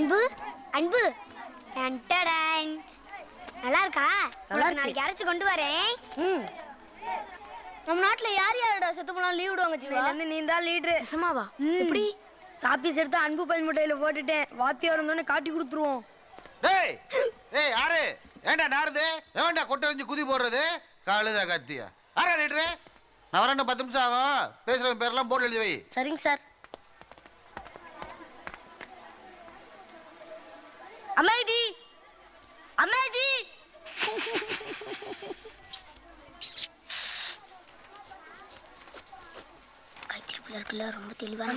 அன்பு அன்பு நல்லா இருக்கா? நாளைக்கு அரைச்சு கொண்டு வரேன். நம்ம நாட்டுல யார் யாரோட செத்து போனாலும் லீவ் விடுவாங்க ஜீவா. நீ தான் லீடர். நிசமாவா? எப்படி? சாப்பீஸ் எடுத்து அன்பு பல் முட்டையில போட்டுட்டேன். வாத்தியார் வந்தோடனே காட்டி கொடுத்துருவோம். டேய் டேய் யாரு ஏண்டா நாருது ஏண்டா கொட்டறிஞ்சு குதி போடுறது கழுத கத்தியா ஆரா லீடரு நான் வரேன் 10 நிமிஷம் ஆகும் பேசுற பேரெல்லாம் போர்டு எழுதி வை. சரிங்க சார். அமைதி அமைதி. கைத்திருப்புல இருக்குல்ல ரொம்ப தெளிவான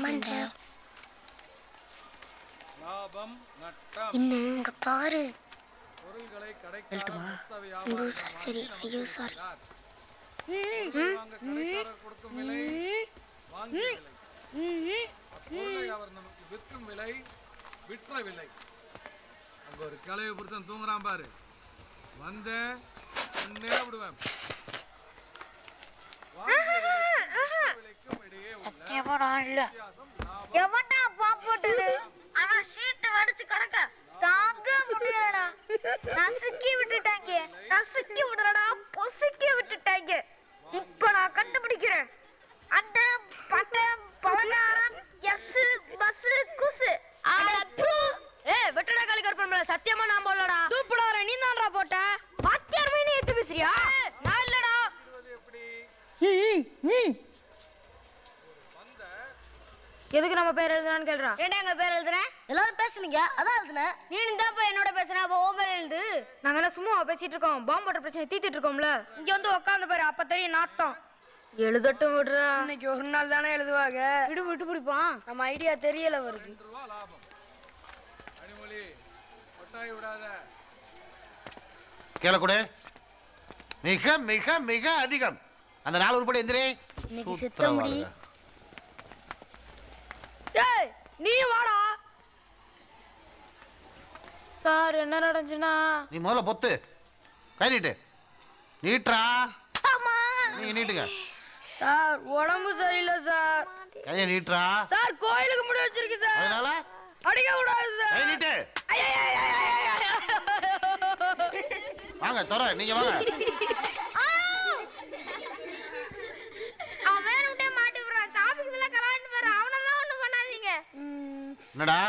இன்னும் இங்க பாரு. சரி ஐயோ சாரி. ஒரு கலைய புருஷன் தூங்குறான் பாரு வந்து விடுவேன். எவன்டா பாப்போட்டது? அவன் சீட்டு வடிச்சு கிடக்க தாங்க முடியலடா. நசுக்கி விட்டுட்டாங்க. நசுக்கி விடுறடா, பொசுக்கி விட்டுட்டாங்க. இப்ப நான் கண்டுபிடிக்கிறேன். அந்த பட்ட பலகாரம் எஸ் பஸ் குசு. ஏய் வெட்டடா காலி கற்பனை சத்தியமா நான் போடலடா. தூப்புடா வர நீ தான்டா போட்ட. வாத்தியார் மீனே ஏத்து பேசுறியா? நான் இல்லடா. எதுக்கு நம்ம பேர் எழுதுறான்னு கேக்குறா. ஏன்டா எங்க பேர் எழுதுறேன்? எல்லாரும் பேசுனீங்க அதான் எழுதுனேன். நீ இந்தாப்பா என்னோட பேசுற அப்ப ஓ பேர் எழுது. நாங்க என்ன சும்மா பேசிட்டு இருக்கோம். பாம்பு போட்ட பிரச்சனை தீத்திட்டு இருக்கோம்ல. இங்க வந்து உட்கார்ந்து பாரு அப்ப தெரியும் நாத்தம். எழுதட்டும் விடுறா. இன்னைக்கு ஒரு நாள் தானே எழுதுவாங்க. விட்டு பிடிப்பான். நம்ம ஐடியா தெரியல வருது. கேளக்கூட மிக மிக மிக அதிகம் அந்த 4 உருப்படி எந்திரே இன்னைக்கு செத்த முடி. டேய் நீ வாடா. சார் என்ன நடந்துச்சுனா நீ முதல்ல பொத்து கை நீட்டு நீட்றா. நீ நீட்டுங்க சார் உடம்பு சரியில்லை சார். கையை நீட்றா. சார் கோயிலுக்கு முடி வச்சிருக்கு சார். அதனால அடிக்க கூடாது சார். கை நீட்டு. வாங்க தர நீங்க வாங்க. அவன் வேற விட்டே மாட்டி விடுறான். சாப்பிடுறதுல கலாய்ட்டு வர அவனெல்லாம் ஒண்ணும் பண்ணாதீங்க. என்னடா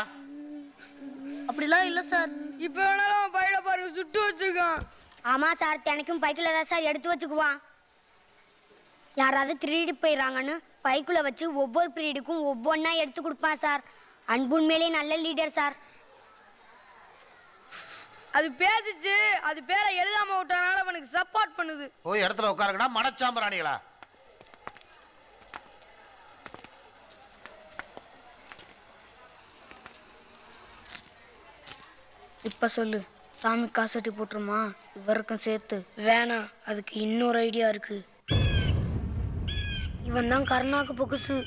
அப்படிலாம் இல்ல சார். இப்போ வேணாலும் பையில பாருங்க சுட்டு வச்சிருக்கான். ஆமா சார் தினைக்கும் பைக்குள்ள தான் சார் எடுத்து வச்சுக்குவான். யாராவது திருடி போயிடறாங்கன்னு பைக்குள்ள வச்சு ஒவ்வொரு பீரியடுக்கும் ஒவ்வொன்னா எடுத்து கொடுப்பான் சார். அன்புண்மையிலே நல்ல லீடர் சார். அது பேசிச்சு. அது பேரை எழுதாம விட்டனால அவனுக்கு சப்போர்ட் பண்ணுது. போய் இடத்துல உட்காருங்கடா மனச்சாம்பராணிகளா. இப்ப சொல்லு சாமி காசட்டி போட்டுருமா இவருக்கும் சேர்த்து? வேணாம், அதுக்கு இன்னொரு ஐடியா இருக்கு. இவன் தான் கருணாக்கு பொக்குசு.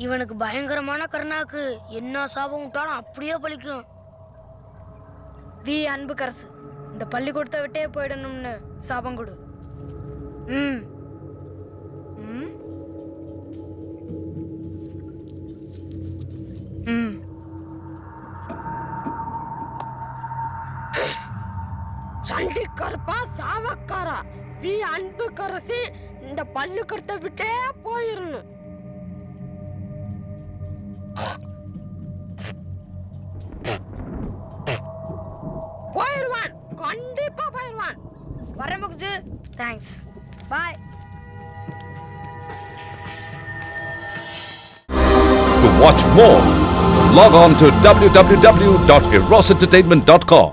இவனுக்கு பயங்கரமான கருணாக்கு என்ன சாபம் விட்டாலும் அப்படியே பலிக்கும். வி அன்பு கரசு இந்த பள்ளிக்கூடத்தை விட்டே போயிடணும்னு சாபம் கொடு. சண்டிக்கருப்பா சாவக்காரா வி அன்பு கரசி இந்த பள்ளிக்கூடத்தை விட்டே போயிடணும். போயிடுவான், கண்டிப்பா போயிடுவான். வரேன் முகுஜு. Thanks, bye. To watch more, log on to www.erosentertainment.com.